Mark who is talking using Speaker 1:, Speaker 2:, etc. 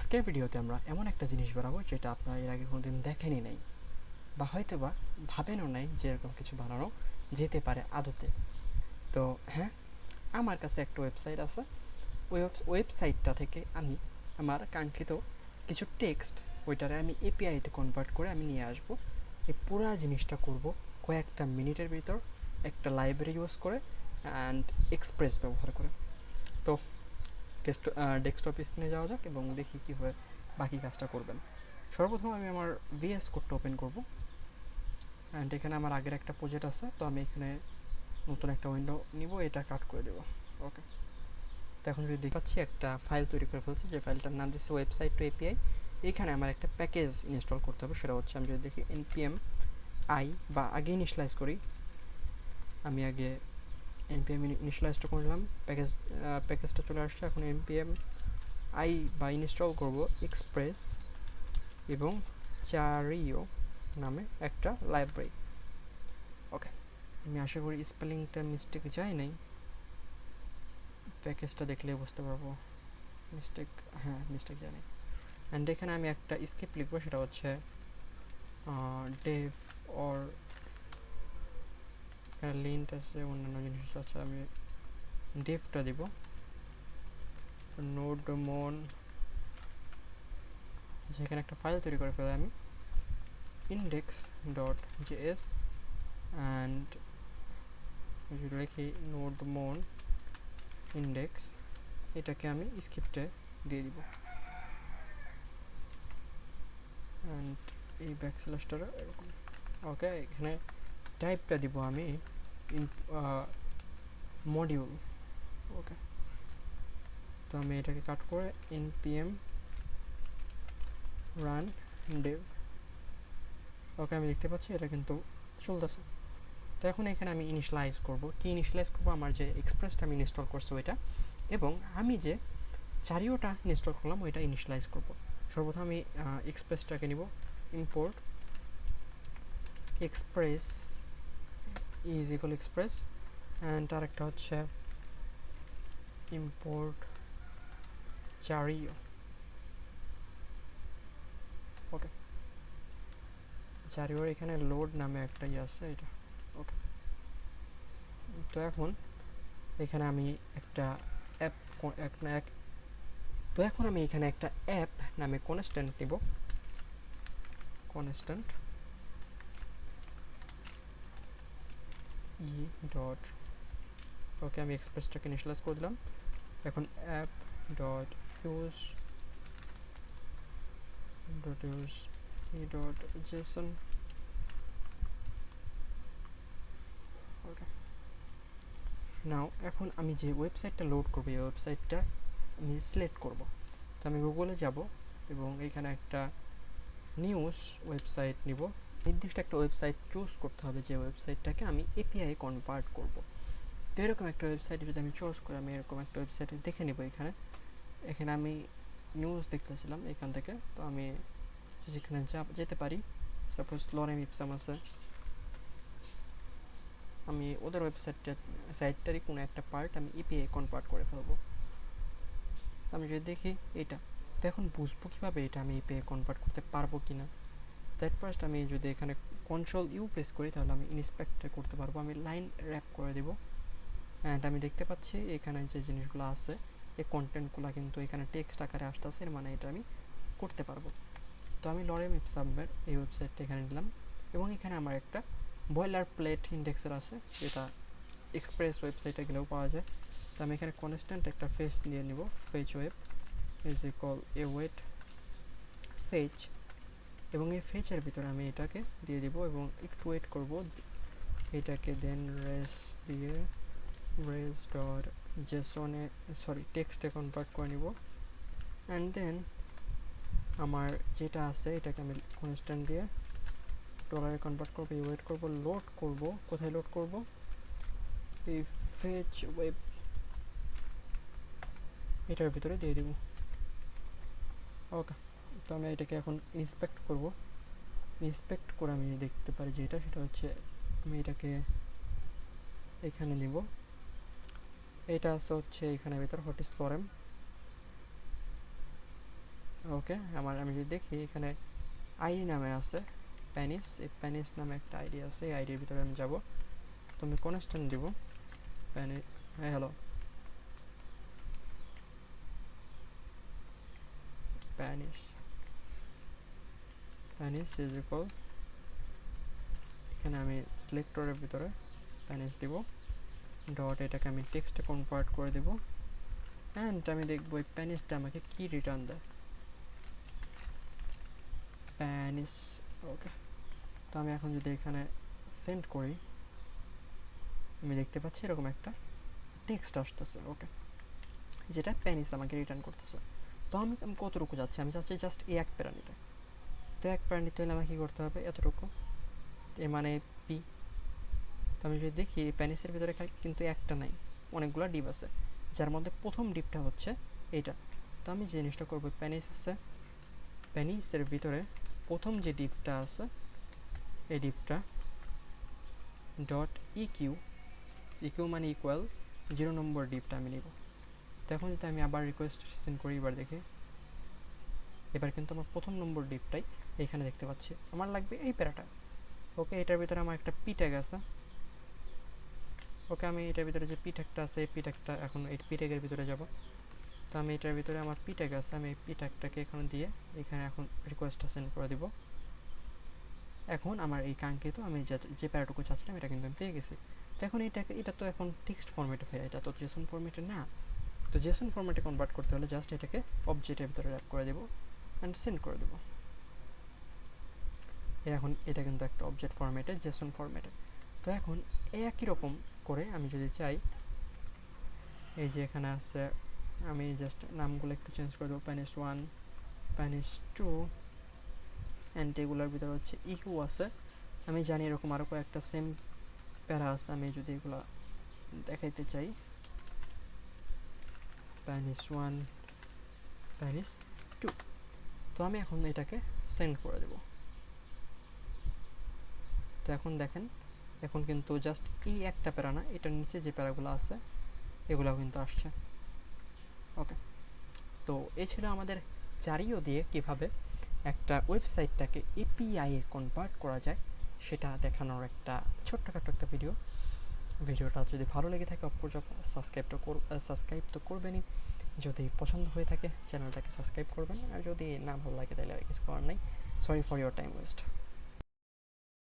Speaker 1: আজকের ভিডিওতে আমরা এমন একটা জিনিস বানাবো যেটা আপনারা এর আগে কোনোদিন দেখেনই নাই বা হয়তো বা ভাবেনও নাই যে এরকম কিছু বানানো যেতে পারে আদতে। তো হ্যাঁ, আমার কাছে একটা ওয়েবসাইট আছে। ওই ওয়েবসাইটটা থেকে আমি আমার কাঙ্ক্ষিত কিছু টেক্সট ওইটারে আমি এপিআইতে কনভার্ট করে আমি নিয়ে আসবো। এই পুরো জিনিসটা করব কয়েকটা মিনিটের ভিতর একটা লাইব্রেরি ইউজ করে অ্যান্ড এক্সপ্রেস ব্যবহার করে। তো ডেস্কটপ স্ক্রিনে যাওয়া যাক এবং দেখি কীভাবে বাকি কাজটা করবেন। সর্বপ্রথম আমি আমার ভিএস কোডটা ওপেন করব অ্যান্ড এখানে আমার আগের একটা প্রজেক্ট আছে, তো আমি এখানে নতুন একটা উইন্ডো নিব, এটা কাট করে দেবো। ওকে, তো এখন যদি দেখাচ্ছি একটা ফাইল তৈরি করে ফেলছি, যে ফাইলটার নাম দিচ্ছে ওয়েবসাইট টু এপিআই। এইখানে আমার একটা প্যাকেজ ইনস্টল করতে হবে, সেটা হচ্ছে আমি যদি দেখি npm i বা আগে ইনিশিয়ালাইজ করি, আমি আগে npm ইনিশিয়ালাইজটা করলাম, প্যাকেজটা চলে আসছে। এখন npm i বা ইনস্টল করব এক্সপ্রেস এবং চারিও নামে একটা লাইব্রেরি। ওকে, আমি আশা করি স্পেলিংটা মিস্টেক যায় নাই, প্যাকেজটা দেখলে বুঝতে পারবো মিস্টেক। হ্যাঁ, মিস্টেক যায় নাই। অ্যান্ড এখানে আমি একটা স্ক্রিপ্ট লিখবো, সেটা হচ্ছে ডেভ অর লিন্ট আছে, অন্যান্য জিনিস আছে। আমি ডেভটা দিব, নোডমন, যেখানে একটা ফাইল তৈরি করে ফেলে আমি index.js অ্যান্ড যদি লিখি নোডমন ইন্ডেক্স, এটাকে আমি স্ক্রিপ্টে দিয়ে দিব অ্যান্ড এই ব্যাকস্ল্যাশটা এরকম। ওকে, এখানে টাইপটা দিব আমি মডিউল। ওকে, তো আমি এটাকে কাট করে npm রান dev। ওকে, আমি দেখতে পাচ্ছি এটা কিন্তু চলতেছে। তো এখন এখানে আমি ইনিশিয়ালাইজ করব। কি ইনিশিয়ালাইজ করব? আমার যে এক্সপ্রেসটা আমি ইনস্টল করছি ওইটা, এবং আমি যে চারিওটা ইনস্টল করলাম ওইটা ইনিশিয়ালাইজ করব। সর্বপ্রথম আমি এক্সপ্রেসটাকে নিব, import express is equal express, and আরেকটা হচ্ছে ইম্পোর্ট চারিও। ওকে, চারিওর এখানে লোড নামে একটা আছে এটা। ওকে, তো এখন এখানে আমি একটা অ্যাপ তো এখন আমি এখানে একটা অ্যাপ নামে কনস্ট্যান্ট নিব, কনস্ট্যান্ট ই ডট। ওকে, আমি এক্সপ্রেসটাকে ইনিশিয়ালাইজ করে দিলাম। এখন app dot use e dot JSON. Okay, now এখন আমি যে ওয়েবসাইটটা লোড করবো এই ওয়েবসাইটটা আমি সিলেক্ট করব। তো আমি গুগলে যাব এবং এখানে একটা নিউজ ওয়েবসাইট নিব। নির্দিষ্ট একটা ওয়েবসাইট চুজ করতে হবে, যে ওয়েবসাইটটাকে আমি এপিআই কনভার্ট করব। তো এরকম একটা ওয়েবসাইট যদি আমি চুজ করি, আমি এরকম একটা ওয়েবসাইটে দেখে নেব। এখানে আমি নিউজ দেখতেছিলাম এখান থেকে, তো আমি যেখানে যেতে পারি, সাপোজ লরেম ইপসাম আছে, আমি ওদের সাইটটারই কোনো একটা পার্ট আমি এপিআই কনভার্ট করে ফেলবো। আমি যদি দেখি এটা, তো এখন বুঝবো কীভাবে এটা আমি এপিআই কনভার্ট করতে পারবো কি না। দ্যাট ফার্স্ট আমি যদি এখানে কন্ট্রোল ইউ প্রেস করি, তাহলে আমি ইন্সপেক্ট করতে পারবো। আমি লাইন র্যাপ করে দেবো অ্যান্ড আমি দেখতে পাচ্ছি এখানে যে জিনিসগুলো আছে, এই কন্টেন্টগুলো কিন্তু এখানে টেক্সট আকারে আসতেছে, এর মানে এটা আমি করতে পারবো। তো আমি লরেম ইপসামের এই ওয়েবসাইটটা এখানে নিলাম এবং এখানে আমার একটা বয়লার প্লেট ইন্ডেক্সের আছে, যেটা এক্সপ্রেস ওয়েবসাইটে গেলেও পাওয়া যায়। তো আমি এখানে কনস্ট্যান্ট একটা ফেচ নিয়ে নিব, fetch web is equal await fetch, এবং এই ফেচের ভিতরে আমি এটাকে দিয়ে দিব এবং একটু ওয়েট করব। এটাকে দেন রেস দিয়ে রেস ডট জেসনে টেক্সটে কনভার্ট করে নিব। অ্যান্ড দেন আমার যেটা আছে এটাকে আমি কনস্ট্যান্ট দিয়ে ডলারে কনভার্ট করবো, ওয়েট করব, লোড করব। কোথায় লোড করব? এই ফেচ ওয়েব এটার ভিতরে দিয়ে দিব। ওকে, তো আমি এটাকে এখন ইন্সপেক্ট করব। ইন্সপেক্ট করে আমি দেখতে পারি যে সেটা হচ্ছে, আমি এটাকে এখানে নিব। এটা আছে হচ্ছে এখানে ভিতর হোয়াট ইজ লরেম। ওকে, আমি যদি দেখি এখানে আইডি নামে আছে প্যানিস, এই প্যানিস নামে একটা আইডি আছে, এই আইডির ভিতরে আমি যাব। তো আমি কনস্ট্যান্ট দিব হ্যাঁ হ্যালো প্যানিস ইজ ইকুয়াল, এখানে আমি সিলেক্টরের ভিতরে প্যানিস দিব, ডট এটাকে আমি টেক্সটে কনভার্ট করে দেব, অ্যান্ড আমি দেখবো এই প্যানিসটা আমাকে কি রিটার্ন দেয়, প্যানিস। ওকে, তো আমি এখন যদি এখানে সেন্ড করি, আমি দেখতে পাচ্ছি এরকম একটা টেক্সট আসতেছে। ওকে, যেটা প্যানিস আমাকে রিটার্ন করতেছে। তো আমি কতটুকু যাচ্ছি, আমি চাচ্ছি জাস্ট এই এক প্যারা নিতে। তো এক প্যারা নিতে হলে আমাকে কী করতে হবে, এতটুকু, এর মানে পি। তো আমি যদি দেখি এই প্যানিসের ভিতরে কিন্তু একটা নাই, অনেকগুলো ডিপ আছে, যার মধ্যে প্রথম ডিপটা হচ্ছে এইটা। তো আমি যে জিনিসটা করবো, প্যানিসের ভিতরে প্রথম যে ডিপটা আছে এই ডিপটা ডট ইকিউ মানে ইকুয়াল 0 নম্বর ডিপটা আমি নিব। তো এখন যদি আমি আবার রিকোয়েস্ট সেন্ড করি, এবার দেখি, এবার কিন্তু আমার প্রথম নম্বর ডিপটাই এখানে দেখতে পাচ্ছি, আমার লাগবে এই প্যারাটা। ওকে, এটার ভিতরে আমার একটা পি ট্যাগ আছে। ওকে, আমি এটার ভিতরে যে পি ট্যাগটা আছে এই পি ট্যাগটা, এখন এই পি ট্যাগের ভিতরে যাব। তো আমি এটার ভিতরে আমার পি ট্যাগ আছে, আমি এই পি ট্যাগটাকে এখানে দিয়ে এখানে এখন রিকোয়েস্টটা সেন্ড করে দিব। এখন আমার এই কাঙ্ক্ষিত আমি যে প্যারাটুকু চাচ্ছিলাম এটা কিন্তু আমি পেয়ে গেছি। তো এখন এটা তো এখন টেক্সট ফরম্যাটে হয়, এটা তো জেসন ফরম্যাটে না। তো জেসন ফরম্যাটে কনভার্ট করতে হলে জাস্ট এটাকে অবজেক্টের ভিতরে র্যাপ করে দেবো অ্যান্ড সেন্ড করে দেবো। এখন এটা কিন্তু একটা অবজেক্ট ফরম্যাটে, জেসন ফরম্যাটে। তো এখন একই রকম করে আমি যদি চাই, এই যে এখানে আছে, আমি জাস্ট নামগুলো একটু চেঞ্জ করে দেবো, প্যানিস 1, প্যানিস 2, অ্যান্ড এগুলোর ভিতরে হচ্ছে ইকিউ আছে। আমি জানি এরকম আরও কয়েকটা সেম প্যারা আছে, আমি যদি এগুলো দেখাইতে চাই, প্যানিস 1, প্যানিস 2। তো আমি এখন এটাকে সেন্ড করে দেব। তো এখন দেখেন, এখন কিন্তু জাস্ট এই একটা প্যারা না, এটার নিচে যে প্যারাগুলো আছে এগুলোও কিন্তু আসছে। ওকে, তো এই ছিল আমাদের জারিও দিয়ে কিভাবে একটা ওয়েবসাইটটাকে এপিআই এ কনভার্ট করা যায় সেটা দেখানোর একটা ছোট্টখাটো একটা ভিডিওটা যদি ভালো লেগে থাকে অবশ্যই সাবস্ক্রাইব তো করবেনই, যদি পছন্দ হয়ে থাকে চ্যানেলটাকে সাবস্ক্রাইব করবেন, আর যদি না ভালো লাগে তাহলে আর কিছু করার নেই। Sorry for your time waste.